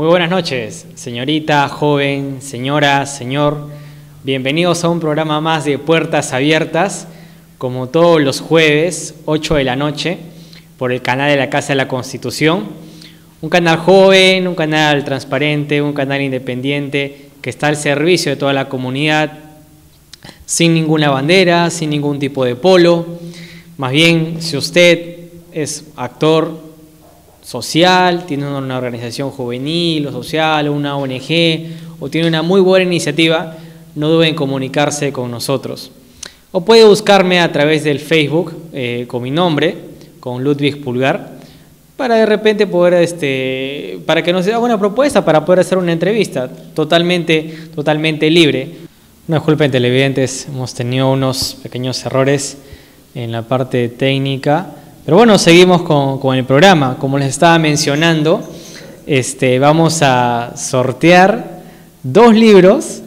Muy buenas noches, señorita, joven, señora, señor. Bienvenidos a un programa más de Puertas Abiertas, como todos los jueves, 8 de la noche, por el canal de la Casa de la Constitución. Un canal joven, un canal transparente, un canal independiente que está al servicio de toda la comunidad, sin ninguna bandera, sin ningún tipo de polo. Más bien, si usted es actor social, tiene una organización juvenil o social, o una ONG, o tiene una muy buena iniciativa, no duden en comunicarse con nosotros. O puede buscarme a través del Facebook con mi nombre, con Ludwig Pulgar, para de repente poder, para que nos haga una propuesta para poder hacer una entrevista totalmente libre. No disculpen, televidentes, hemos tenido unos pequeños errores en la parte técnica. Pero bueno, seguimos con el programa. Como les estaba mencionando, vamos a sortear 2 libros.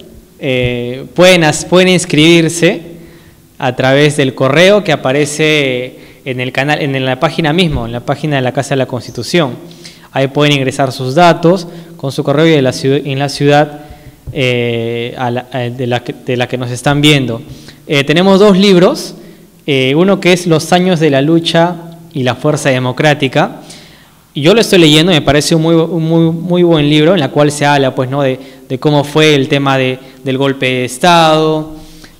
Pueden inscribirse a través del correo que aparece en el canal, en la página mismo, en la página de la Casa de la Constitución. Ahí pueden ingresar sus datos con su correo y en la ciudad de la que nos están viendo. Tenemos 2 libros. Uno que es Los años de la lucha y la fuerza democrática. Y yo lo estoy leyendo, me parece un muy buen libro, en la cual se habla pues, ¿no? de cómo fue el tema del golpe de Estado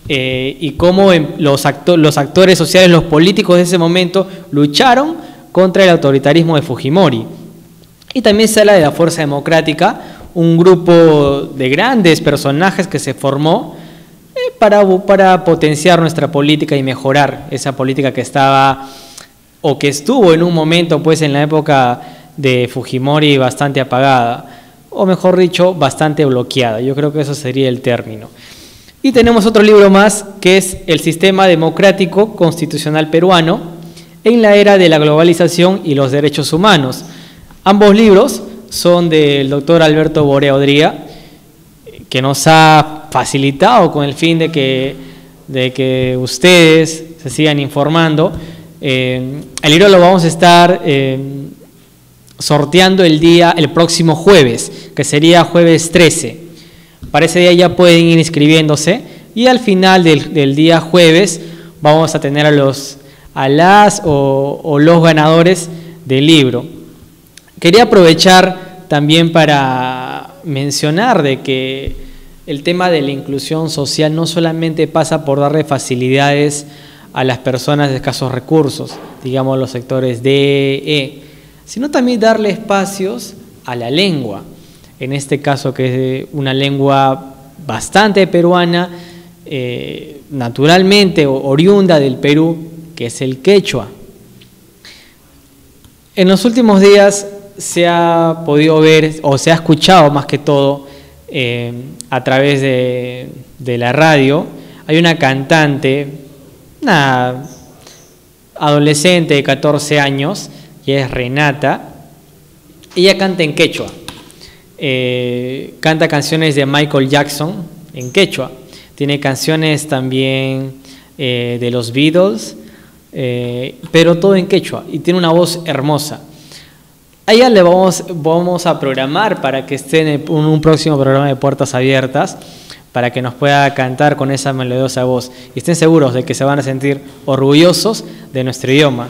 y cómo los actores sociales, los políticos de ese momento lucharon contra el autoritarismo de Fujimori. Y también se habla de la fuerza democrática, un grupo de grandes personajes que se formó para potenciar nuestra política y mejorar esa política que estaba o que estuvo en un momento pues en la época de Fujimori bastante apagada, o mejor dicho, bastante bloqueada. Yo creo que eso sería el término. Y tenemos otro libro más que es El sistema democrático constitucional peruano en la era de la globalización y los derechos humanos. Ambos libros son del doctor Alberto Borea Odría, que nos ha facilitado con el fin de que ustedes se sigan informando. El libro lo vamos a estar sorteando el próximo jueves, que sería jueves 13. Para ese día ya pueden ir inscribiéndose y al final del día jueves vamos a tener a los ganadores del libro. Quería aprovechar también para mencionar de que el tema de la inclusión social no solamente pasa por darle facilidades a las personas de escasos recursos, digamos los sectores D, E, sino también darle espacios a la lengua, en este caso que es una lengua bastante peruana, naturalmente oriunda del Perú, que es el quechua. En los últimos días se ha podido ver, o se ha escuchado más que todo, a través de la radio, hay una cantante, una adolescente de 14 años, que es Renata. Ella canta en quechua, canta canciones de Michael Jackson en quechua, tiene canciones también de los Beatles, pero todo en quechua, y tiene una voz hermosa. A ella le vamos a programar para que esté en un próximo programa de Puertas Abiertas, para que nos pueda cantar con esa melodiosa voz. Y estén seguros de que se van a sentir orgullosos de nuestro idioma,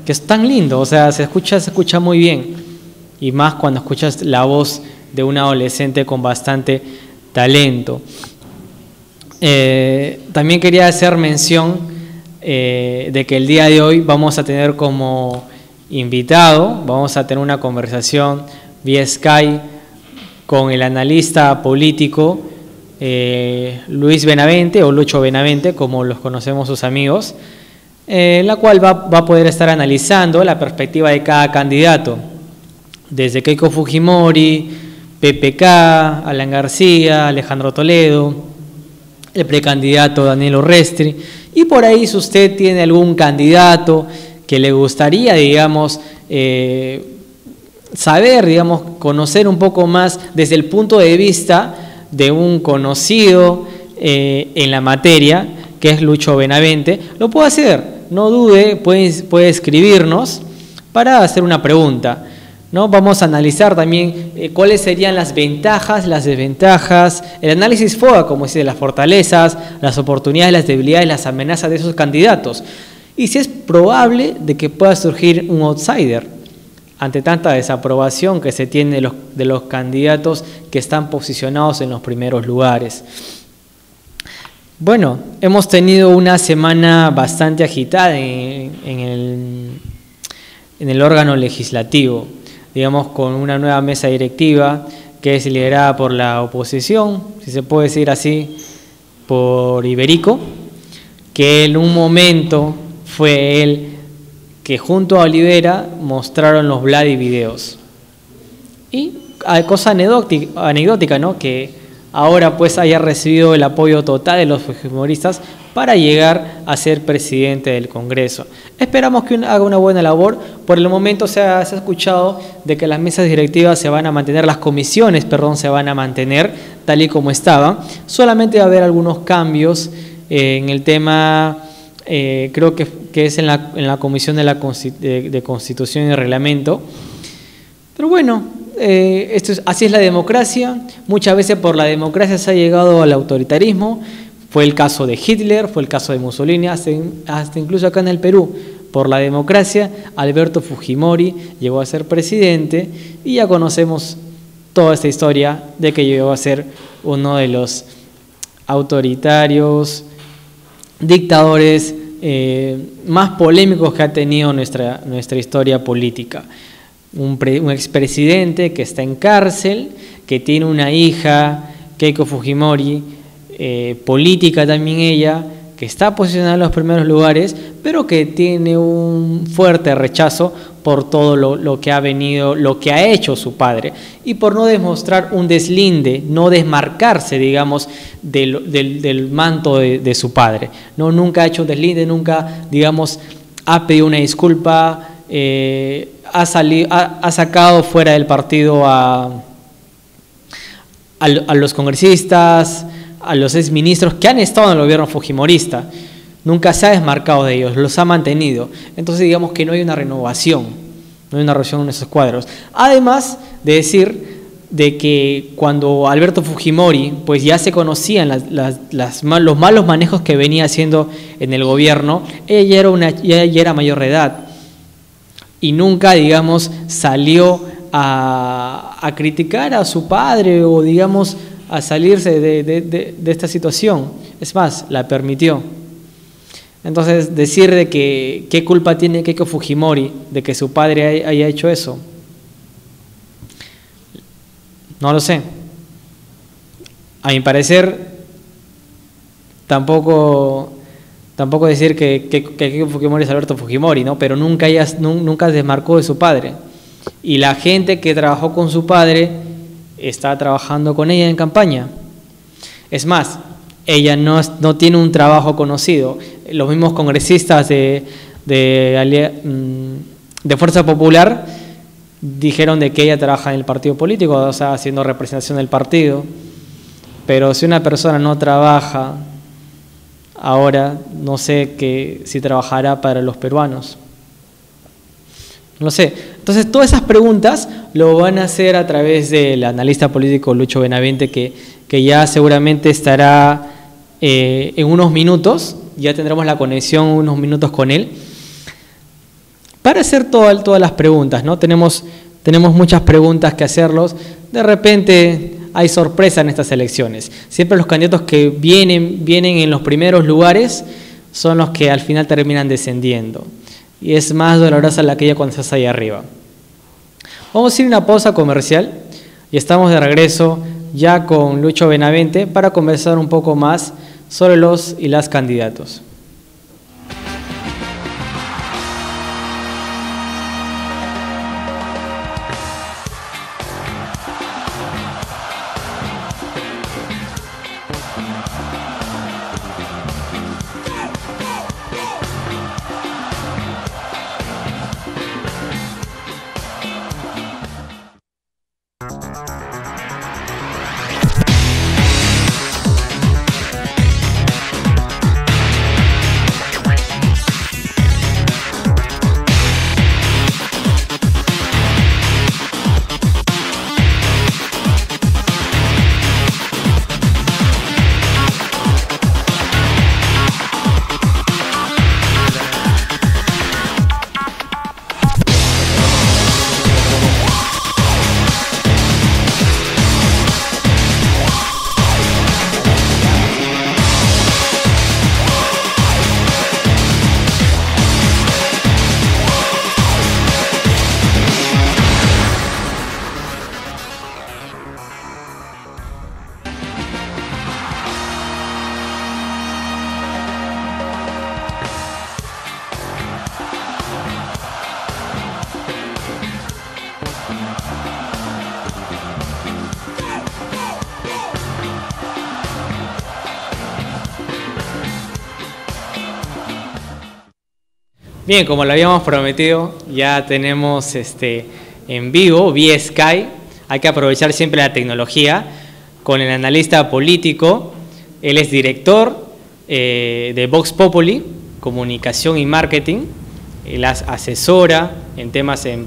que es tan lindo, o sea, se escucha muy bien. Y más cuando escuchas la voz de un adolescente con bastante talento. También quería hacer mención de que el día de hoy vamos a tener como invitado, vamos a tener una conversación vía Skype con el analista político Luis Benavente, o Lucho Benavente, como los conocemos sus amigos, la cual va a poder estar analizando la perspectiva de cada candidato, desde Keiko Fujimori, PPK, Alan García, Alejandro Toledo, el precandidato Daniel Urresti, y por ahí si usted tiene algún candidato que le gustaría, digamos, saber, digamos, conocer un poco más desde el punto de vista de un conocido en la materia, que es Lucho Benavente, lo puede hacer, no dude, puede escribirnos para hacer una pregunta. ¿no? Vamos a analizar también cuáles serían las ventajas, las desventajas, el análisis FODA, como dice, las fortalezas, las oportunidades, las debilidades, las amenazas de esos candidatos. Y si es probable de que pueda surgir un outsider ante tanta desaprobación que se tiene de los candidatos que están posicionados en los primeros lugares. Bueno, hemos tenido una semana bastante agitada en el órgano legislativo, digamos, con una nueva mesa directiva que es liderada por la oposición, si se puede decir así, por Iberico, que en un momento fue él que junto a Olivera mostraron los Vladi videos. Y cosa anecdótica, ¿no? Que ahora pues haya recibido el apoyo total de los fujimoristas para llegar a ser presidente del Congreso. Esperamos que haga una buena labor. Por el momento se ha escuchado de que las mesas directivas se van a mantener, las comisiones, perdón, se van a mantener tal y como estaban. Solamente va a haber algunos cambios en el tema, creo que es en la Comisión de Constitución y Reglamento. Pero bueno, así es la democracia. Muchas veces por la democracia se ha llegado al autoritarismo. Fue el caso de Hitler, fue el caso de Mussolini, hasta incluso acá en el Perú. Por la democracia, Alberto Fujimori llegó a ser presidente y ya conocemos toda esta historia de que llegó a ser uno de los autoritarios, dictadores más polémicos que ha tenido nuestra historia política. Un expresidente que está en cárcel, que tiene una hija, Keiko Fujimori, política también ella, que está posicionada en los primeros lugares, pero que tiene un fuerte rechazo por todo lo que ha venido, lo que ha hecho su padre, y por no demostrar un deslinde, no desmarcarse, digamos, del manto de su padre. No, nunca ha hecho un deslinde, nunca, digamos, ha pedido una disculpa, ha sacado fuera del partido a los congresistas, a los exministros que han estado en el gobierno fujimorista. Nunca se ha desmarcado de ellos, los ha mantenido. Entonces digamos que no hay una renovación, en esos cuadros. Además de decir de que cuando Alberto Fujimori, pues ya se conocían los malos manejos que venía haciendo en el gobierno, ella era mayor de edad y nunca, digamos, salió a criticar a su padre o, digamos, a salirse de esta situación. Es más, la permitió. Entonces, decir de que qué culpa tiene Keiko Fujimori de que su padre haya hecho eso, no lo sé. A mi parecer, tampoco decir que Keiko Fujimori es Alberto Fujimori, ¿no? Pero nunca desmarcó de su padre. Y la gente que trabajó con su padre está trabajando con ella en campaña. Es más, ella no tiene un trabajo conocido. Los mismos congresistas de Fuerza Popular dijeron de que ella trabaja en el partido político, o sea, haciendo representación del partido. Pero si una persona no trabaja ahora, no sé si trabajará para los peruanos. No sé. Entonces, todas esas preguntas lo van a hacer a través del analista político Lucho Benavente, que ya seguramente estará en unos minutos, ya tendremos la conexión unos minutos con él, para hacer todas las preguntas, ¿no? Tenemos muchas preguntas que hacerlos. De repente hay sorpresa en estas elecciones. Siempre los candidatos que vienen en los primeros lugares son los que al final terminan descendiendo. Y es más dolorosa la que ella cuando estás ahí arriba. Vamos a ir a una pausa comercial y estamos de regreso ya con Lucho Benavente para conversar un poco más sobre los y las candidatos. Bien, como lo habíamos prometido, ya tenemos en vivo, vía Skype. Hay que aprovechar siempre la tecnología con el analista político. Él es director de Vox Populi, Comunicación y Marketing. Él asesora en temas de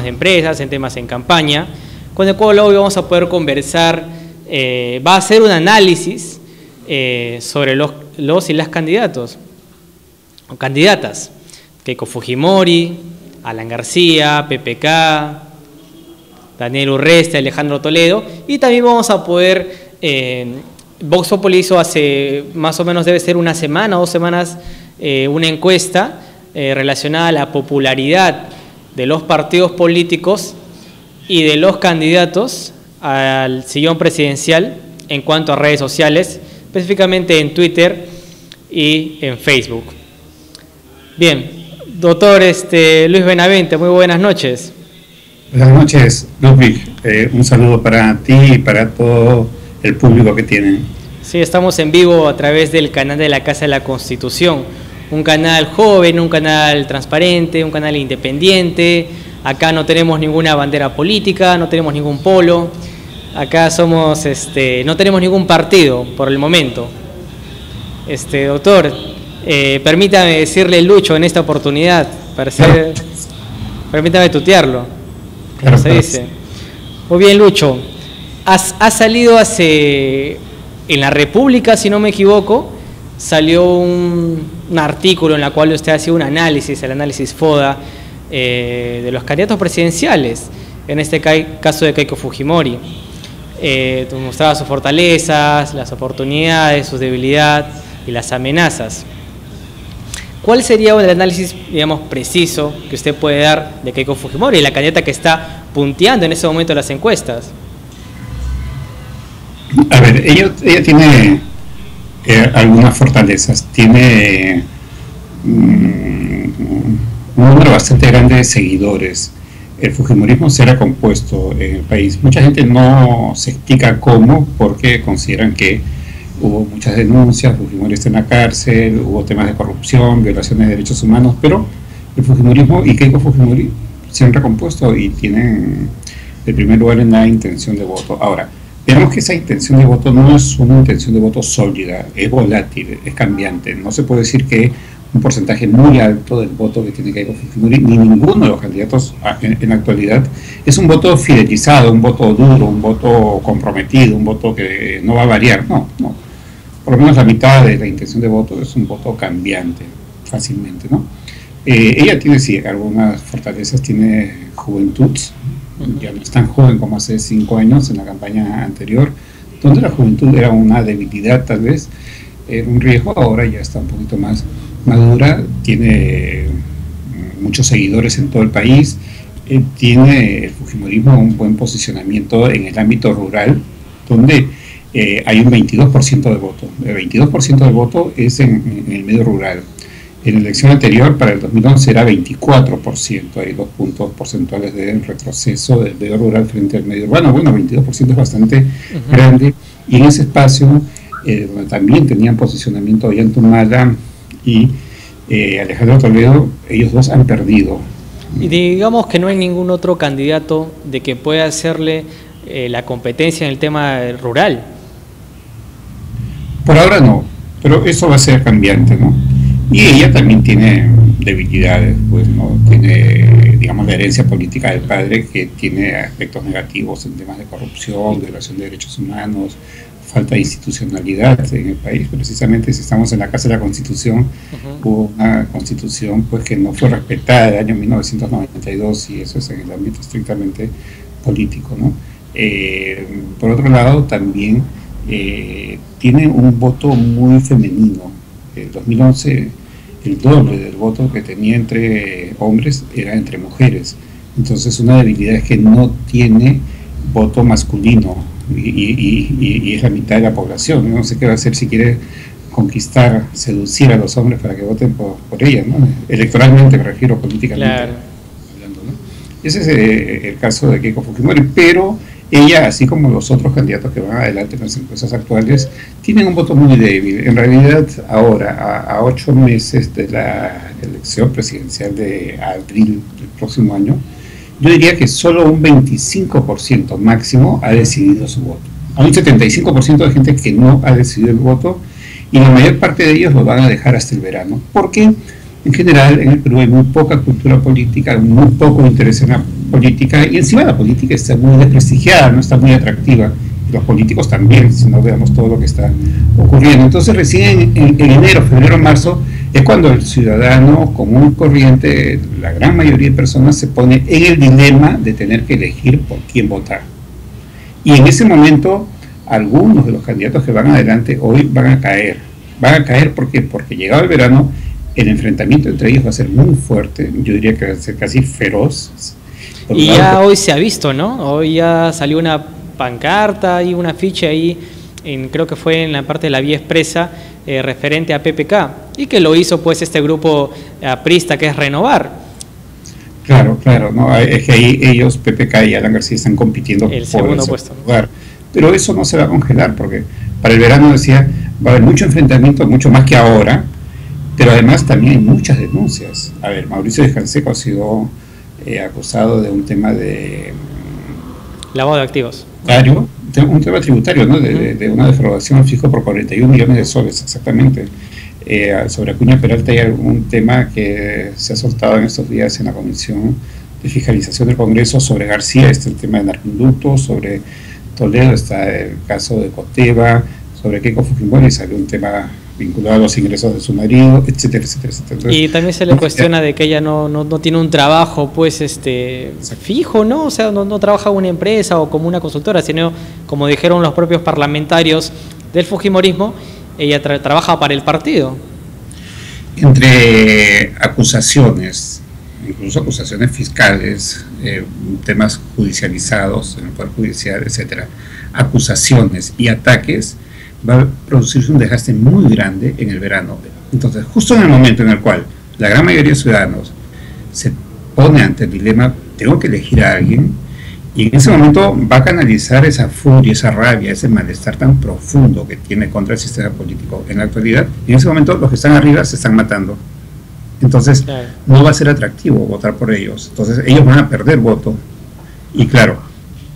empresas, en temas en campaña, con el cual hoy vamos a poder conversar. Va a hacer un análisis sobre los y las candidatos o candidatas. Keiko Fujimori, Alan García, PPK, Daniel Urresti, Alejandro Toledo, y también vamos a poder, Vox Populi hizo hace más o menos, debe ser una semana o 2 semanas, una encuesta relacionada a la popularidad de los partidos políticos y de los candidatos al sillón presidencial en cuanto a redes sociales, específicamente en Twitter y en Facebook. Bien. Doctor Luis Benavente, muy buenas noches. Buenas noches, Ludwig. Un saludo para ti y para todo el público que tienen. Sí, estamos en vivo a través del canal de la Casa de la Constitución. Un canal joven, un canal transparente, un canal independiente. Acá no tenemos ninguna bandera política, no tenemos ningún polo. Acá somos, no tenemos ningún partido por el momento. Doctor, permítame decirle Lucho en esta oportunidad, permítame tutearlo, como se dice. Muy bien, Lucho, ha salido en la República, si no me equivoco, salió un artículo en el cual usted hacía un análisis, el análisis FODA, de los candidatos presidenciales, en este caso de Keiko Fujimori. Mostraba sus fortalezas, las oportunidades, su debilidad y las amenazas. ¿Cuál sería el análisis, digamos, preciso que usted puede dar de Keiko Fujimori, la candidata que está punteando en ese momento las encuestas? A ver, ella tiene algunas fortalezas, tiene un número bastante grande de seguidores. El fujimorismo será compuesto en el país. Mucha gente no se explica cómo, porque consideran que hubo muchas denuncias, Fujimori está en la cárcel, hubo temas de corrupción, violaciones de derechos humanos, pero el fujimorismo y Keiko Fujimori se han recompuesto y tienen el primer lugar en la intención de voto. Ahora, veamos que esa intención de voto no es una intención de voto sólida, es volátil, es cambiante. No se puede decir que un porcentaje muy alto del voto que tiene Keiko Fujimori, ni ninguno de los candidatos en la actualidad, es un voto fidelizado, un voto duro, un voto comprometido, un voto que no va a variar, no. Por lo menos la mitad de la intención de voto es un voto cambiante, fácilmente, ¿no? Ella tiene, sí, algunas fortalezas, tiene juventud, ya no es tan joven como hace 5 años en la campaña anterior, donde la juventud era una debilidad tal vez, era un riesgo, ahora ya está un poquito más madura, tiene muchos seguidores en todo el país, tiene el fujimorismo un buen posicionamiento en el ámbito rural, donde hay un 22% de voto. El 22% del voto es en el medio rural. En la elección anterior, para el 2011, era 24%. Hay 2 puntos porcentuales de retroceso del medio rural frente al medio urbano. Bueno, 22% es bastante grande. Y en ese espacio, donde también tenían posicionamiento Ollanta y Alejandro Toledo, ellos dos han perdido. Y digamos que no hay ningún otro candidato de que pueda hacerle la competencia en el tema rural. Por ahora no, pero eso va a ser cambiante, ¿no? Y ella también tiene debilidades, pues, ¿no? Tiene, digamos, la herencia política del padre, que tiene aspectos negativos en temas de corrupción, violación de derechos humanos, falta de institucionalidad en el país. Precisamente si estamos en la Casa de la Constitución, hubo una constitución pues que no fue respetada en el año 1992, y eso es en el ámbito estrictamente político, ¿no? Por otro lado, también tiene un voto muy femenino. En 2011 el doble del voto que tenía entre hombres era entre mujeres. Entonces una debilidad es que no tiene voto masculino y es la mitad de la población. No sé qué va a hacer si quiere conquistar, seducir a los hombres para que voten por ella, ¿no? Electoralmente me refiero, políticamente. Claro. Hablando, ¿no? Ese es el caso de Keiko Fujimori, pero ella, así como los otros candidatos que van adelante en las encuestas actuales, tienen un voto muy débil. En realidad, ahora, a 8 meses de la elección presidencial de abril del próximo año, yo diría que solo un 25% máximo ha decidido su voto. Hay un 75% de gente que no ha decidido el voto y la mayor parte de ellos lo van a dejar hasta el verano. Porque en general en el Perú hay muy poca cultura política, muy poco interés en la política y encima la política está muy desprestigiada, no está muy atractiva. Y los políticos también, si no veamos todo lo que está ocurriendo. Entonces recién en enero, febrero, marzo es cuando el ciudadano común y corriente, la gran mayoría de personas se pone en el dilema de tener que elegir por quién votar. Y en ese momento, algunos de los candidatos que van adelante hoy van a caer. Van a caer porque llegado el verano, el enfrentamiento entre ellos va a ser muy fuerte, yo diría que va a ser casi feroz. Y ya hoy se ha visto, ¿no? Hoy ya salió una pancarta y un afiche ahí, creo que fue en la parte de la vía expresa, referente a PPK, y que lo hizo pues este grupo aprista que es Renovar. Claro, no, es que ahí ellos, PPK y Alan García, están compitiendo el segundo puesto. Lugar. Pero eso no se va a congelar, porque para el verano, decía, va a haber mucho enfrentamiento, mucho más que ahora, pero además también hay muchas denuncias. A ver, Mauricio de Canseco ha sido acusado de un tema de lavado de activos. Un tema tributario, ¿no? De una defraudación al fisco por 41 millones de soles, exactamente. Sobre Acuña Peralta hay algún tema que se ha soltado en estos días en la Comisión de Fiscalización del Congreso. Sobre García está el tema de narcoinducto, sobre Toledo está el caso de Coteva, sobre Keiko Fujimori salió un tema vinculado a los ingresos de su marido, etcétera, etcétera, etcétera. Entonces, y también se le cuestiona de que ella no tiene un trabajo pues fijo, ¿no? O sea, no trabaja en una empresa o como una consultora, sino, como dijeron los propios parlamentarios del Fujimorismo, ella trabaja para el partido. Entre acusaciones, incluso acusaciones fiscales, temas judicializados en el Poder Judicial, etcétera, acusaciones y ataques, va a producirse un desgaste muy grande en el verano. Entonces, justo en el momento en el cual la gran mayoría de ciudadanos se pone ante el dilema, tengo que elegir a alguien, y en ese momento va a canalizar esa furia, esa rabia, ese malestar tan profundo que tiene contra el sistema político en la actualidad, y en ese momento los que están arriba se están matando. Entonces, no va a ser atractivo votar por ellos. Entonces, ellos van a perder voto. Y claro,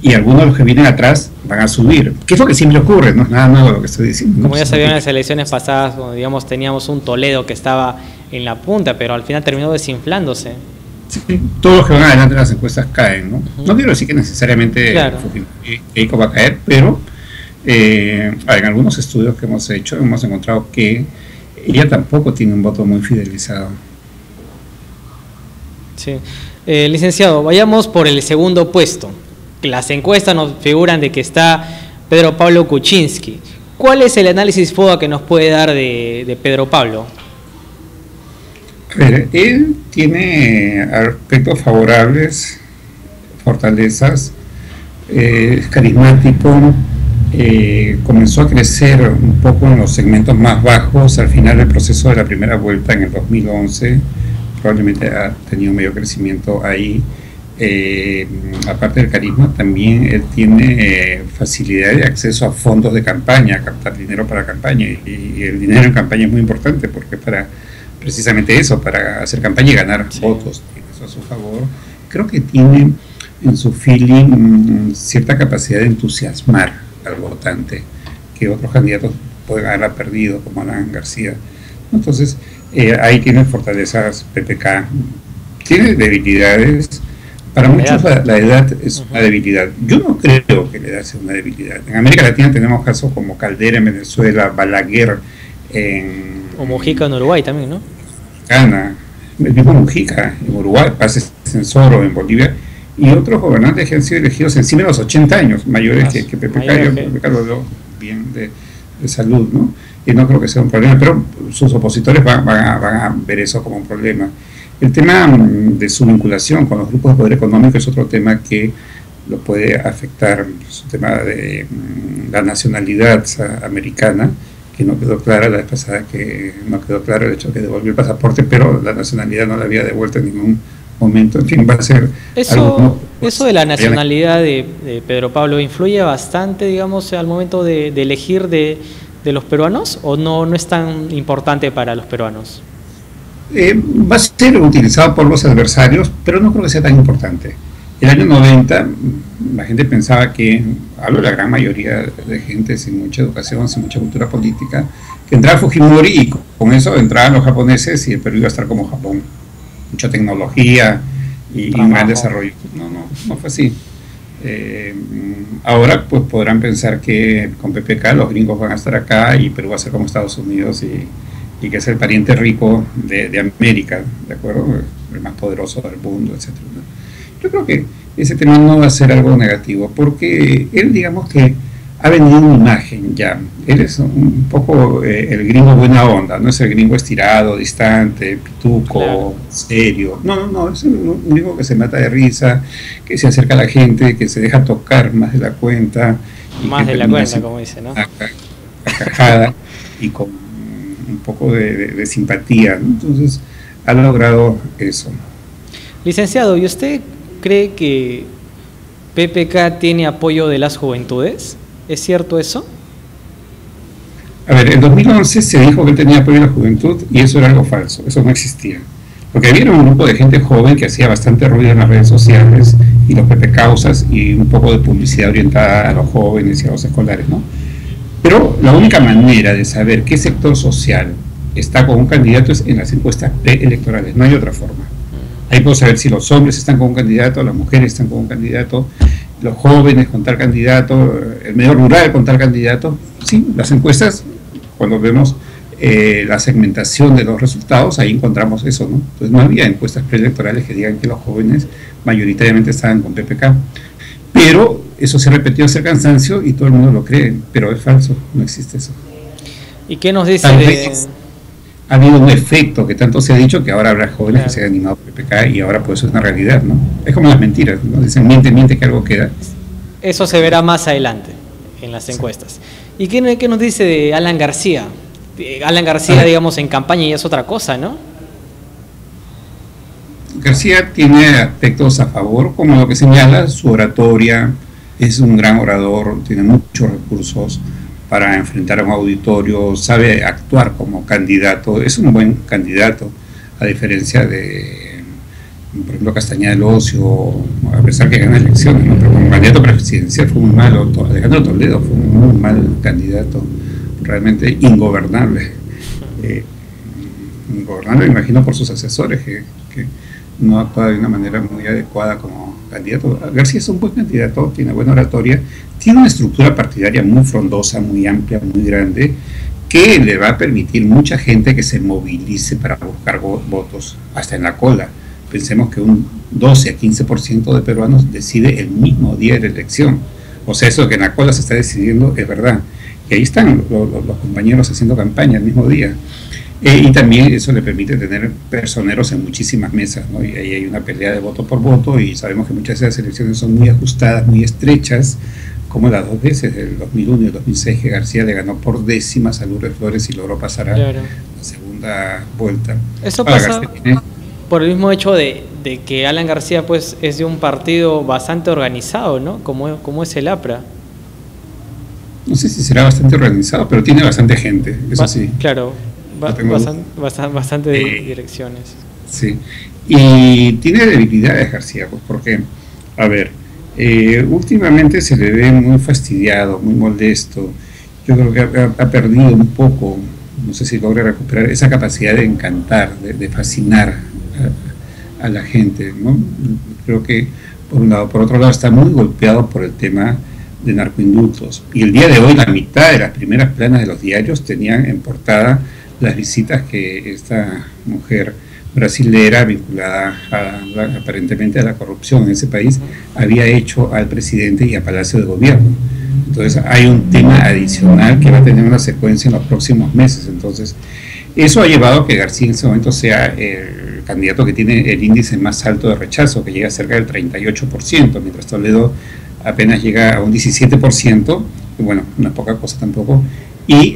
y algunos de los que vienen atrás van a subir, que es lo que siempre ocurre, no es nada nuevo lo que estoy diciendo. Como ya se vio en las elecciones pasadas, donde digamos teníamos un Toledo que estaba en la punta, pero al final terminó desinflándose. Sí, todos los que van adelante en las encuestas caen, ¿no? No quiero decir que necesariamente Keiko va a caer, pero en algunos estudios que hemos hecho hemos encontrado que ella tampoco tiene un voto muy fidelizado. Sí. Licenciado, vayamos por el segundo puesto. Las encuestas nos figuran de que está Pedro Pablo Kuczynski. ¿Cuál es el análisis FODA que nos puede dar de Pedro Pablo? A ver, él tiene aspectos favorables, fortalezas, es carismático, comenzó a crecer un poco en los segmentos más bajos al final del proceso de la primera vuelta en el 2011, probablemente ha tenido medio crecimiento ahí. Aparte del carisma, también él tiene facilidad de acceso a fondos de campaña, a captar dinero para campaña, y el dinero en campaña es muy importante porque para precisamente eso, para hacer campaña y ganar votos, tiene eso a su favor. Creo que tiene en su feeling cierta capacidad de entusiasmar al votante que otros candidatos pueden haber perdido, como Alan García. Entonces, ahí tiene fortalezas PPK, tiene debilidades. Para muchos la edad es una debilidad. Yo no creo que la edad sea una debilidad. En América Latina tenemos casos como Caldera en Venezuela, Balaguer o Mujica en Uruguay también, ¿no? Ana, el mismo Mujica en Uruguay, Paz Censoro en Bolivia, y otros gobernantes que han sido elegidos encima de los 80 años, mayores que PPK. Yo PPK lo veo bien de salud, ¿no? Y no creo que sea un problema, pero sus opositores van a ver eso como un problema. El tema de su vinculación con los grupos de poder económico es otro tema que lo puede afectar, es un tema de la nacionalidad americana, que no quedó clara la vez pasada, que no quedó claro el hecho de que devolvió el pasaporte, pero la nacionalidad no la había devuelto en ningún momento. En fin, va a ser eso de la nacionalidad de Pedro Pablo influye bastante, digamos, al momento de elegir de los peruanos, o no es tan importante para los peruanos. Va a ser utilizado por los adversarios, pero no creo que sea tan importante. El año 90 la gente pensaba que, hablo de la gran mayoría de gente sin mucha educación, sin mucha cultura política, que entraba Fujimori y con eso entraban los japoneses y el Perú iba a estar como Japón. Mucha tecnología y un gran desarrollo. No fue así. Ahora pues podrán pensar que con PPK los gringos van a estar acá y Perú va a ser como Estados Unidos y que es el pariente rico de América, ¿de acuerdo? El más poderoso del mundo, etcétera. Yo creo que ese tema no va a ser algo negativo, porque él, digamos que ha vendido una imagen ya. Él es un poco el gringo buena onda, no es el gringo estirado, distante, pituco, claro, serio. No, es un gringo que se mata de risa, que se acerca a la gente, que se deja tocar más de la cuenta. Más de la cuenta, como dice, ¿no? Carcajada y con un poco de simpatía, ¿no? Entonces ha logrado eso. Licenciado, ¿y usted cree que PPK tiene apoyo de las juventudes? ¿Es cierto eso? A ver, en 2011 se dijo que él tenía apoyo de la juventud y eso era algo falso, eso no existía. Porque había un grupo de gente joven que hacía bastante ruido en las redes sociales y los PPCausas y un poco de publicidad orientada a los jóvenes y a los escolares, ¿no? Pero la única manera de saber qué sector social está con un candidato es en las encuestas preelectorales, no hay otra forma. Ahí puedo saber si los hombres están con un candidato, las mujeres están con un candidato, los jóvenes con tal candidato, el medio rural con tal candidato. Sí, las encuestas, cuando vemos la segmentación de los resultados, ahí encontramos eso, ¿no? Entonces no había encuestas preelectorales que digan que los jóvenes mayoritariamente estaban con PPK. Pero eso se repetió hasta el cansancio y todo el mundo lo cree, pero es falso, no existe eso. ¿Y qué nos dice ha habido un efecto que tanto se ha dicho que ahora habrá jóvenes que se han animado por PPK y ahora pues eso es una realidad, ¿no? Es como las mentiras, ¿no? Dicen miente que algo queda. Eso se verá más adelante en las encuestas. ¿Y qué nos dice de Alan García? Alan García, digamos, en campaña y es otra cosa, ¿no? García tiene aspectos a favor, como lo que señala, su oratoria, es un gran orador, tiene muchos recursos para enfrentar a un auditorio, sabe actuar como candidato, es un buen candidato, a diferencia de, por ejemplo, Castañeda del Ocio, a pesar que gana elecciones, ¿no? Pero como candidato presidencial fue muy malo, Alejandro Toledo fue un muy mal candidato, realmente ingobernable. Ingobernable, me imagino, por sus asesores, que no actúa de una manera muy adecuada como candidato. García es un buen candidato, tiene buena oratoria, tiene una estructura partidaria muy frondosa, muy amplia, muy grande, que le va a permitir mucha gente que se movilice para buscar votos, hasta en la cola. Pensemos que un 12 a 15% de peruanos decide el mismo día de la elección. O sea, eso de que en la cola se está decidiendo es verdad. Y ahí están los compañeros haciendo campaña el mismo día. Y también eso le permite tener personeros en muchísimas mesas, ¿no? Y ahí hay una pelea de voto por voto y sabemos que muchas de esas elecciones son muy ajustadas, muy estrechas, como las dos veces, del 2001 y el 2006, que García le ganó por décimas a Lourdes Flores y logró pasar a la segunda vuelta. Eso pasa por el mismo hecho de que Alan García pues es de un partido bastante organizado, ¿no? Como es el APRA. No sé si será bastante organizado, pero tiene bastante gente, eso sí. Claro. Bastante direcciones. Sí, y tiene debilidades García, pues porque, a ver, últimamente se le ve muy fastidiado, muy molesto. Yo creo que ha perdido un poco, no sé si logra recuperar esa capacidad de encantar, de fascinar a la gente, ¿no? Creo que por un lado, por otro lado está muy golpeado por el tema de narcoindultos. Y el día de hoy la mitad de las primeras planas de los diarios tenían en portada las visitas que esta mujer brasilera vinculada aparentemente a la corrupción en ese país había hecho al presidente y a Palacio de Gobierno. Entonces hay un tema adicional que va a tener una secuencia en los próximos meses. Entonces eso ha llevado a que García en ese momento sea el candidato que tiene el índice más alto de rechazo, que llega a cerca del 38%, mientras Toledo apenas llega a un 17%, y bueno, no es poca cosa tampoco, y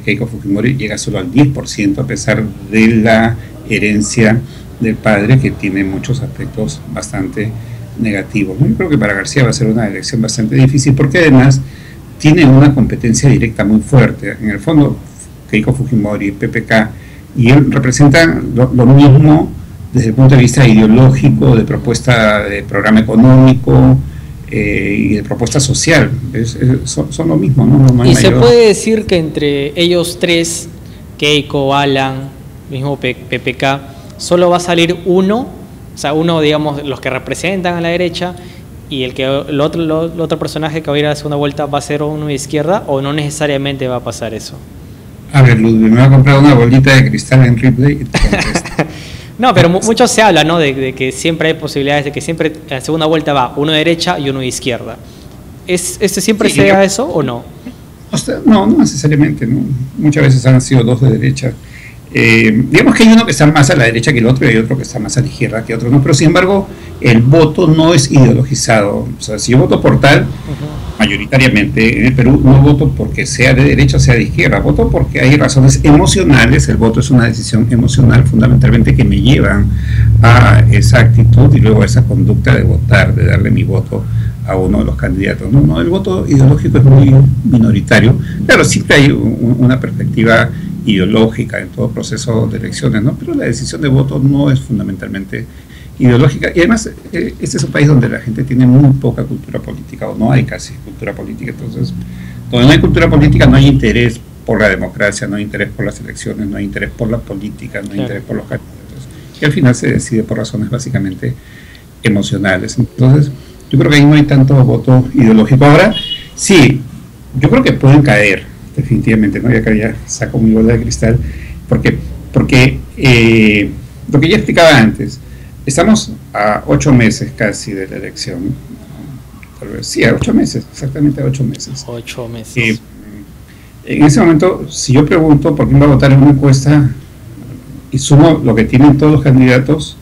Keiko Fujimori llega solo al 10%, a pesar de la herencia del padre, que tiene muchos aspectos bastante negativos. Yo creo que para García va a ser una elección bastante difícil, porque además tiene una competencia directa muy fuerte. En el fondo, Keiko Fujimori, PPK, y él representa lo mismo desde el punto de vista ideológico, de propuesta de programa económico y de propuesta social. Son lo mismo, ¿no? No hay y mayor... se puede decir que entre ellos tres, Keiko, Alan, mismo PPK, solo va a salir uno, o sea, uno, digamos, los que representan a la derecha, y el otro personaje que va a ir a la segunda vuelta va a ser uno de izquierda, o no necesariamente va a pasar eso. A ver, Ludwig, me va a comprar una bolita de cristal en Ripley y te contesto. No, pero mucho se habla, ¿no? De que siempre hay posibilidades, de que siempre en la segunda vuelta va uno de derecha y uno de izquierda. ¿Siempre Sí, se da eso o no? No, no necesariamente, ¿no? Muchas veces han sido dos de derecha. Digamos que hay uno que está más a la derecha que el otro y hay otro que está más a la izquierda que otro, ¿no? Pero sin embargo, el voto no es ideologizado. O sea, si yo voto por tal, mayoritariamente en el Perú no voto porque sea de derecha o sea de izquierda, voto porque hay razones emocionales. El voto es una decisión emocional fundamentalmente que me llevan a esa actitud y luego a esa conducta de votar, de darle mi voto a uno de los candidatos. No, el voto ideológico es muy minoritario. Claro, siempre hay una perspectiva ideológica en todo proceso de elecciones, ¿no? Pero la decisión de voto no es fundamentalmente ideológica, y además este es un país donde la gente tiene muy poca cultura política, o no hay casi cultura política. Entonces, donde no hay cultura política no hay interés por la democracia, no hay interés por las elecciones, no hay interés por la política, no hay interés por los candidatos, y al final se decide por razones básicamente emocionales. Entonces, yo creo que ahí no hay tanto voto ideológico. Ahora, sí, yo creo que pueden caer definitivamente, ¿no? Y acá ya saco mi bola de cristal, porque lo que ya explicaba antes, estamos a 8 meses casi de la elección, sí, a 8 meses, exactamente a 8 meses. 8 meses. En ese momento, si yo pregunto por quién va a votar en una encuesta y sumo lo que tienen todos los candidatos,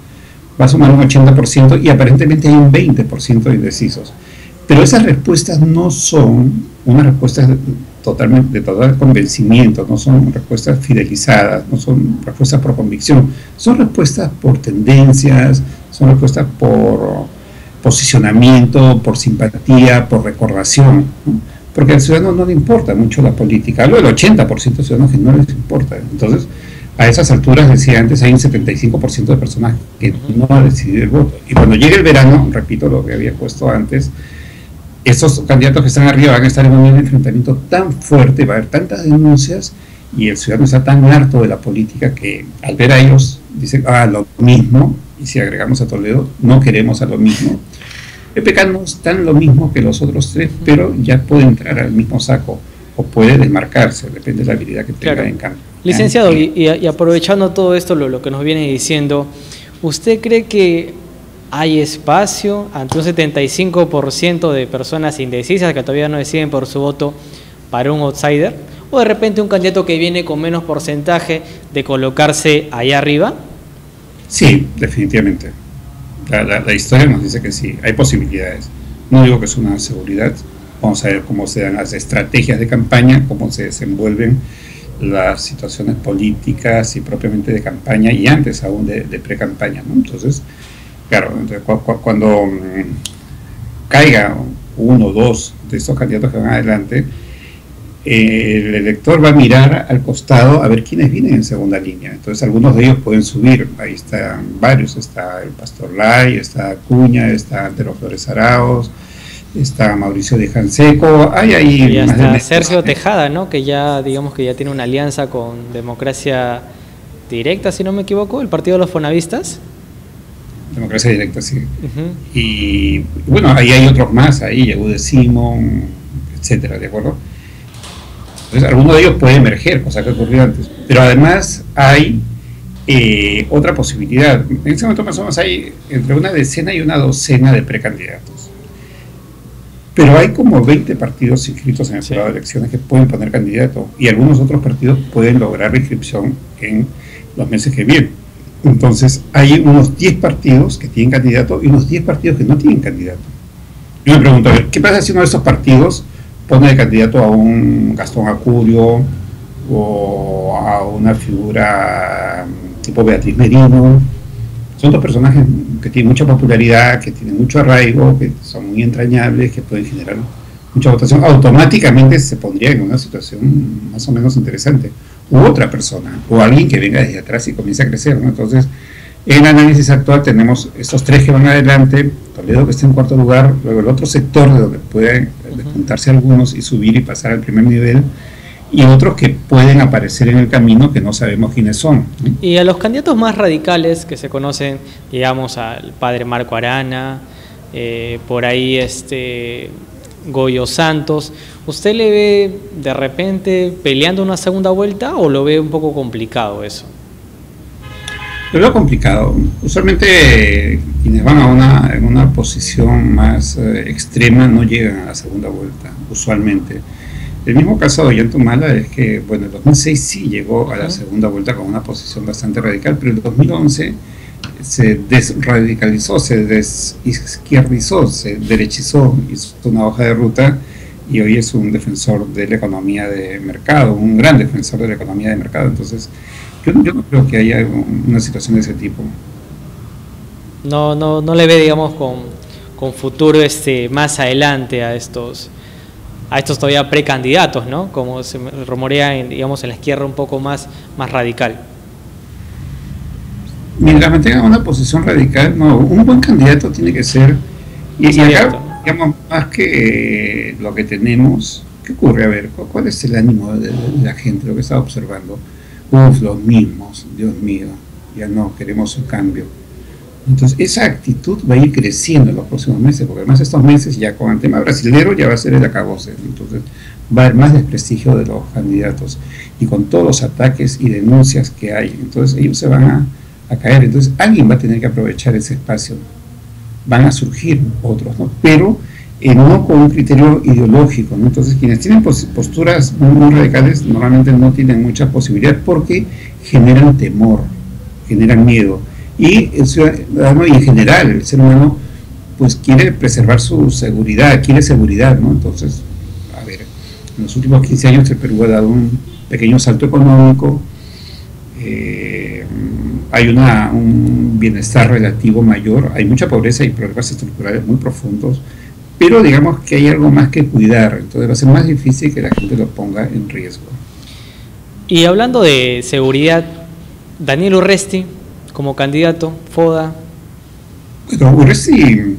va a sumar un 80% y aparentemente hay un 20% de indecisos. Pero esas respuestas no son unas respuestas de total convencimiento, no son respuestas fidelizadas, no son respuestas por convicción, son respuestas por tendencias, son respuestas por posicionamiento, por simpatía, por recordación, ¿no? Porque al ciudadano no le importa mucho la política, hablo del 80% de ciudadanos que no les importa. Entonces, a esas alturas, decía antes, hay un 75% de personas que no han decidido el voto. Y cuando llegue el verano, repito lo que había puesto antes, esos candidatos que están arriba van a estar en un enfrentamiento tan fuerte, va a haber tantas denuncias y el ciudadano está tan harto de la política que al ver a ellos dicen, lo mismo, y si agregamos a Toledo, no queremos a lo mismo. PPK no es tan lo mismo que los otros tres, pero ya puede entrar al mismo saco o puede desmarcarse, depende de la habilidad que tenga en cambio. Licenciado, y aprovechando todo esto, lo que nos viene diciendo, ¿usted cree que hay espacio ante un 75% de personas indecisas que todavía no deciden por su voto para un outsider? ¿O de repente un candidato que viene con menos porcentaje de colocarse allá arriba? Sí, definitivamente. La historia nos dice que sí, hay posibilidades. No digo que es una seguridad. Vamos a ver cómo se dan las estrategias de campaña, cómo se desenvuelven las situaciones políticas y propiamente de campaña y antes aún de pre-campaña, ¿no? Entonces, claro, cuando caiga uno o dos de estos candidatos que van adelante, el elector va a mirar al costado a ver quiénes vienen en segunda línea. Entonces algunos de ellos pueden subir, ahí están varios, está el Pastor Lai, está Acuña, está Antero Flores Arauz, está Mauricio de Canseco, hay ahí y hasta Sergio Tejada, ¿no? Que ya, digamos que ya tiene una alianza con Democracia Directa, si no me equivoco, el partido de los fonavistas. Democracia Directa, sí. Y bueno, ahí hay otros más, ahí Yehude Simón, etcétera, ¿de acuerdo? Entonces, alguno de ellos puede emerger, cosa que ocurrió antes. Pero además hay otra posibilidad. En este momento más o menos hay entre una decena y una docena de precandidatos. Pero hay como 20 partidos inscritos en el jurado de elecciones que pueden poner candidato. Y algunos otros partidos pueden lograr la inscripción en los meses que vienen. Entonces hay unos 10 partidos que tienen candidato y unos 10 partidos que no tienen candidato. Yo me pregunto, a ver, ¿qué pasa si uno de estos partidos pone de candidato a un Gastón Acurio o a una figura tipo Beatriz Merino? Son dos personajes que tienen mucha popularidad, que tienen mucho arraigo, que son muy entrañables, que pueden generar mucha votación. Automáticamente se pondría en una situación más o menos interesante. u otra persona, o alguien que venga desde atrás y comience a crecer, ¿no? Entonces, en el análisis actual tenemos estos tres que van adelante, Toledo que está en cuarto lugar, luego el otro sector de donde pueden despuntarse algunos y subir y pasar al primer nivel, y otros que pueden aparecer en el camino que no sabemos quiénes son, ¿no? Y a los candidatos más radicales que se conocen, digamos al padre Marco Arana, por ahí Goyo Santos, ¿usted le ve de repente peleando una segunda vuelta o lo ve un poco complicado eso? Lo veo complicado. Usualmente quienes van en una posición más extrema no llegan a la segunda vuelta, usualmente. El mismo caso de Ollanta es que, bueno, en 2006 sí llegó a la segunda vuelta con una posición bastante radical, pero en 2011 se desradicalizó, se desizquierdizó, se derechizó, hizo una hoja de ruta y hoy es un defensor de la economía de mercado, un gran defensor de la economía de mercado. Entonces, yo no creo que haya una situación de ese tipo. No le ve, digamos, con futuro más adelante a estos todavía precandidatos, ¿no? Como se rumorea, digamos, en la izquierda un poco más radical. Mientras mantengan una posición radical, no, un buen candidato tiene que ser, y acá, digamos, más que lo que tenemos, ¿qué ocurre? A ver, ¿cuál es el ánimo de la gente, lo que está observando? Los mismos, Dios mío, ya no, queremos un cambio. Entonces, esa actitud va a ir creciendo en los próximos meses, porque además estos meses ya con el tema brasilero ya va a ser el acabose, entonces va a haber más desprestigio de los candidatos, y con todos los ataques y denuncias que hay, entonces ellos se van a caer, entonces alguien va a tener que aprovechar ese espacio, van a surgir otros, ¿no? Pero no con un criterio ideológico, ¿no? Entonces quienes tienen posturas muy radicales normalmente no tienen mucha posibilidad porque generan temor, generan miedo, y el ciudadano y en general el ser humano pues quiere preservar su seguridad, quiere seguridad, ¿no? Entonces, a ver, en los últimos 15 años el Perú ha dado un pequeño salto económico, hay un bienestar relativo mayor, hay mucha pobreza y problemas estructurales muy profundos, pero digamos que hay algo más que cuidar, entonces va a ser más difícil que la gente lo ponga en riesgo. Y hablando de seguridad, Daniel Urresti como candidato, FODA. Bueno, Urresti en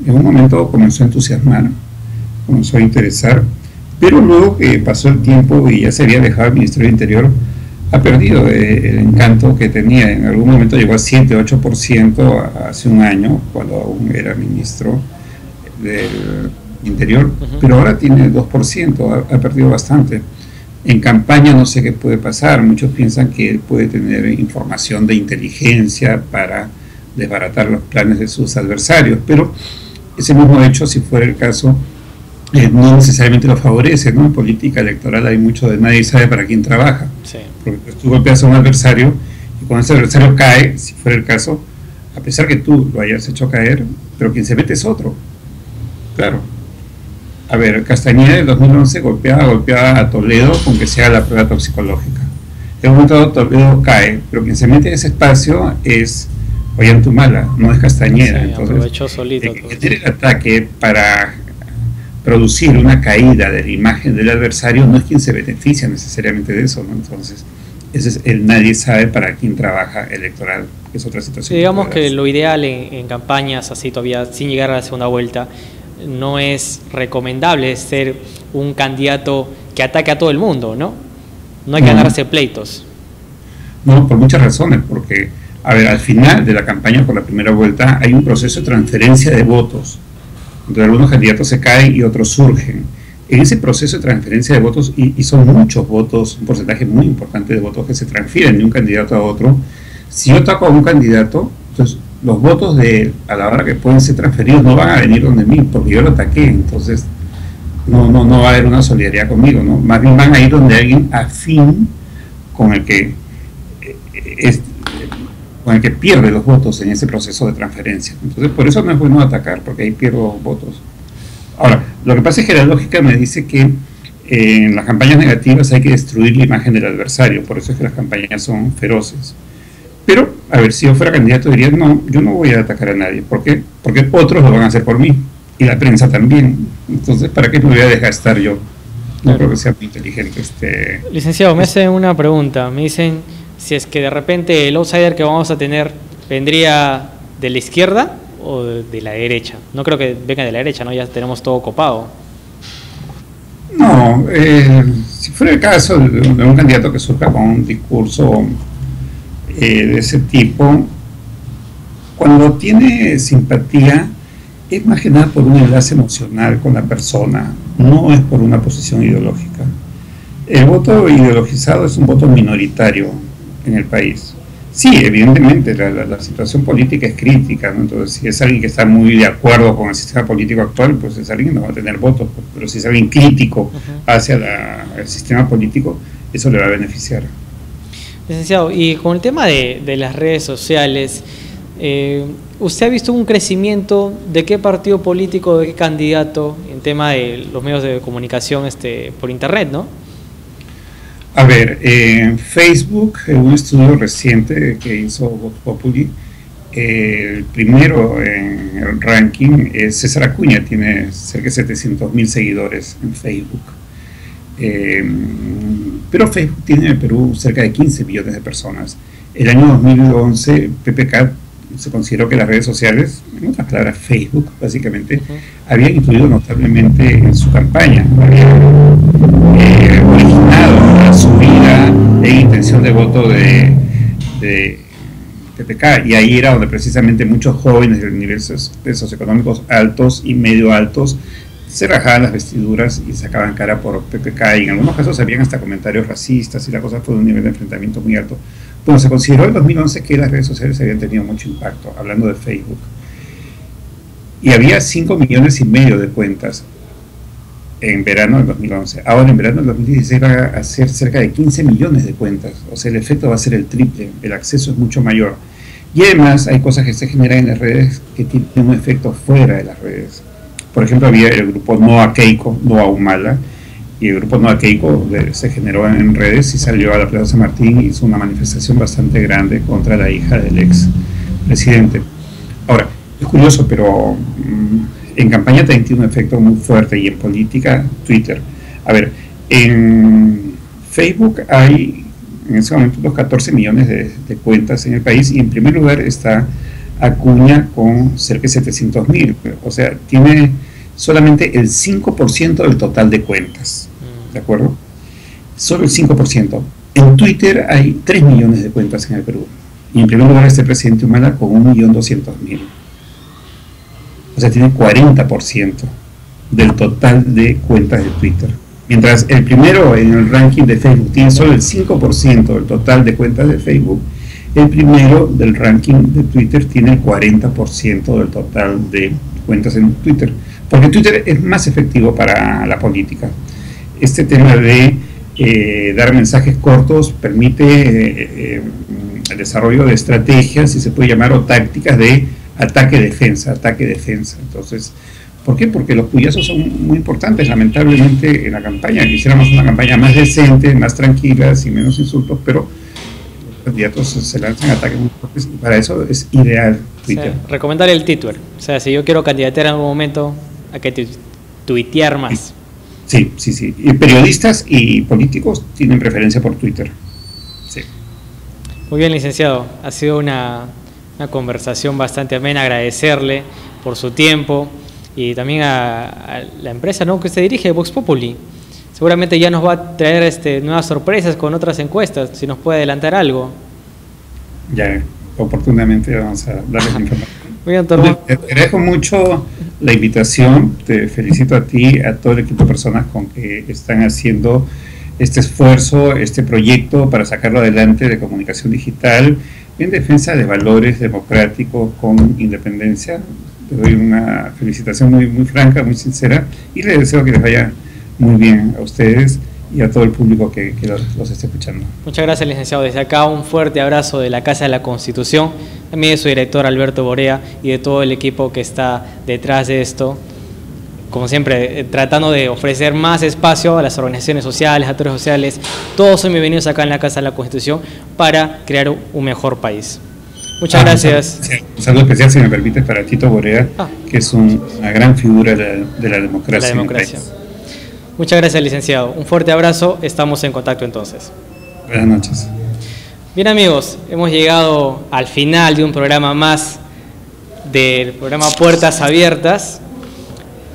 un momento comenzó a entusiasmar, comenzó a interesar, pero luego que pasó el tiempo y ya se había dejado el Ministerio del Interior, ha perdido el encanto que tenía. En algún momento llegó a 7-8% hace un año, cuando aún era ministro del Interior, pero ahora tiene 2%, ha perdido bastante. En campaña no sé qué puede pasar, muchos piensan que él puede tener información de inteligencia para desbaratar los planes de sus adversarios, pero ese mismo hecho, si fuera el caso, no necesariamente lo favorece, ¿no? En política electoral hay mucho de nadie sabe para quién trabaja, sí. Porque pues, tú golpeas a un adversario y cuando ese adversario cae, si fuera el caso, a pesar que tú lo hayas hecho caer, pero quien se mete es otro, claro. A ver, Castañeda en 2011 golpeaba a Toledo con que sea la prueba toxicológica. En un momento Toledo cae, pero quien se mete en ese espacio es Ollanta, no es Castañeda. Sí, entonces, aprovechó solito. El ataque para producir una caída de la imagen del adversario no es quien se beneficia necesariamente de eso, ¿no? Entonces, ese es el nadie sabe para quién trabaja electoral, que es otra situación. Sí, digamos que lo ideal en campañas así todavía sin llegar a la segunda vuelta no es recomendable ser un candidato que ataque a todo el mundo, ¿no? No hay que ganarse pleitos. No, por muchas razones, porque, a ver, al final de la campaña por la primera vuelta hay un proceso de transferencia de votos, donde algunos candidatos se caen y otros surgen. En ese proceso de transferencia de votos, y son muchos votos, un porcentaje muy importante de votos que se transfieren de un candidato a otro, si yo ataco a un candidato, entonces los votos de él, a la hora que pueden ser transferidos, no van a venir donde mí, porque yo lo ataqué, entonces no va a haber una solidaridad conmigo, ¿no? Más bien van a ir donde alguien afín con el que pierde los votos en ese proceso de transferencia. Entonces, por eso no es bueno atacar, porque ahí pierdo votos. Ahora, lo que pasa es que la lógica me dice que en las campañas negativas hay que destruir la imagen del adversario, por eso es que las campañas son feroces. Pero, a ver, si yo fuera candidato diría, no, yo no voy a atacar a nadie. ¿Por qué? Porque otros lo van a hacer por mí, y la prensa también. Entonces, ¿para qué me voy a desgastar yo? No creo que sea muy inteligente. Licenciado, me hacen una pregunta. Me dicen si es que de repente el outsider que vamos a tener vendría de la izquierda o de la derecha. No creo que venga de la derecha, ¿no? Ya tenemos todo copado. No, si fuera el caso de un candidato que surja con un discurso de ese tipo, cuando tiene simpatía, es más que nada por un enlace emocional con la persona, no es por una posición ideológica. El voto ideologizado es un voto minoritario en el país. Sí, evidentemente la situación política es crítica, ¿no? Entonces, si es alguien que está muy de acuerdo con el sistema político actual, pues es alguien que no va a tener votos, pero si es alguien crítico hacia el sistema político, eso le va a beneficiar. Licenciado, y con el tema de las redes sociales, ¿usted ha visto un crecimiento de qué partido político, de qué candidato en tema de los medios de comunicación por internet, no? A ver, en Facebook, un estudio reciente que hizo Vox Populi, el primero en el ranking es César Acuña, tiene cerca de 700.000 seguidores en Facebook. Pero Facebook tiene en el Perú cerca de 15 millones de personas. El año 2011, PPK se consideró que las redes sociales, en otras palabras Facebook básicamente, habían influido notablemente en su campaña, habían originado la subida en intención de voto de PPK, y ahí era donde precisamente muchos jóvenes de niveles socioeconómicos altos y medio altos se rajaban las vestiduras y sacaban cara por PPK, y en algunos casos habían hasta comentarios racistas, y la cosa fue de un nivel de enfrentamiento muy alto. Bueno, se consideró en 2011 que las redes sociales habían tenido mucho impacto, hablando de Facebook. Y había 5 millones y medio de cuentas en verano del 2011. Ahora, en verano del 2016 va a ser cerca de 15 millones de cuentas. O sea, el efecto va a ser el triple, el acceso es mucho mayor. Y además hay cosas que se generan en las redes que tienen un efecto fuera de las redes. Por ejemplo, había el grupo Noa Keiko, Noa Humala, y el grupo Noa Keiko se generó en redes y salió a la Plaza San Martín y hizo una manifestación bastante grande contra la hija del ex presidente. Ahora, es curioso, pero en campaña también tiene un efecto muy fuerte, y en política, Twitter. A ver, en Facebook hay en ese momento unos 14 millones de cuentas en el país, y en primer lugar está Acuña con cerca de 700.000, o sea, tiene solamente el 5% del total de cuentas, ¿de acuerdo? Solo el 5%. En Twitter hay 3 millones de cuentas en el Perú, y en primer lugar está el presidente Humala con 1.200.000. O sea, tiene 40% del total de cuentas de Twitter. Mientras el primero en el ranking de Facebook tiene solo el 5% del total de cuentas de Facebook, el primero del ranking de Twitter tiene el 40% del total de cuentas en Twitter. Porque Twitter es más efectivo para la política. Este tema de dar mensajes cortos permite el desarrollo de estrategias, si se puede llamar, o tácticas de ataque-defensa. Entonces, ¿por qué? Porque los puyazos son muy importantes, lamentablemente, en la campaña. Quisiéramos una campaña más decente, más tranquila, sin menos insultos, pero los candidatos se lanzan ataques muy fuertes, y para eso es ideal Twitter. O sea, recomendar el Twitter. O sea, si yo quiero candidatear en algún momento, a que tuitear más. Sí. Y periodistas y políticos tienen preferencia por Twitter. Sí. Muy bien, licenciado. Ha sido una conversación bastante amena. Agradecerle por su tiempo, y también a la empresa, ¿no?, que usted dirige, Vox Populi. Seguramente ya nos va a traer nuevas sorpresas con otras encuestas, si nos puede adelantar algo. Ya, oportunamente vamos a darles información. Muy bien, doctor. Te agradezco mucho la invitación, te felicito a ti, a todo el equipo de personas con que están haciendo este esfuerzo, este proyecto para sacarlo adelante de comunicación digital en defensa de valores democráticos con independencia. Te doy una felicitación muy, muy franca, muy sincera, y les deseo que les vaya muy bien a ustedes y a todo el público que los esté escuchando. Muchas gracias, licenciado. Desde acá un fuerte abrazo de la Casa de la Constitución, también de su director Alberto Borea y de todo el equipo que está detrás de esto. Como siempre, tratando de ofrecer más espacio a las organizaciones sociales, a actores sociales. Todos son bienvenidos acá en la Casa de la Constitución para crear un mejor país. Muchas gracias. Un saludo especial, si me permites, para Tito Borea, que es una gran figura de la democracia. La democracia. Muchas gracias, licenciado. Un fuerte abrazo. Estamos en contacto entonces. Buenas noches. Bien, amigos, hemos llegado al final de un programa más del programa Puertas Abiertas.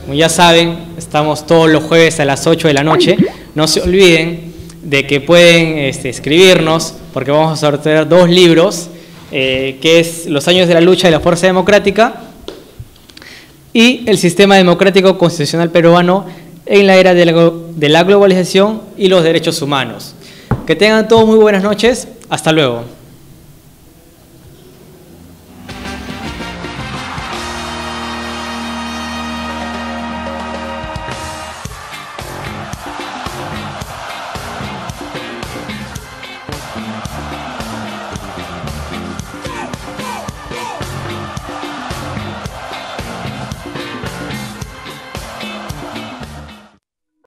Como ya saben, estamos todos los jueves a las 8 de la noche. No se olviden de que pueden escribirnos, porque vamos a sortear 2 libros, que es Los años de la lucha de la fuerza democrática y El sistema democrático constitucional peruano en la era de la globalización y los derechos humanos. Que tengan todos muy buenas noches. Hasta luego.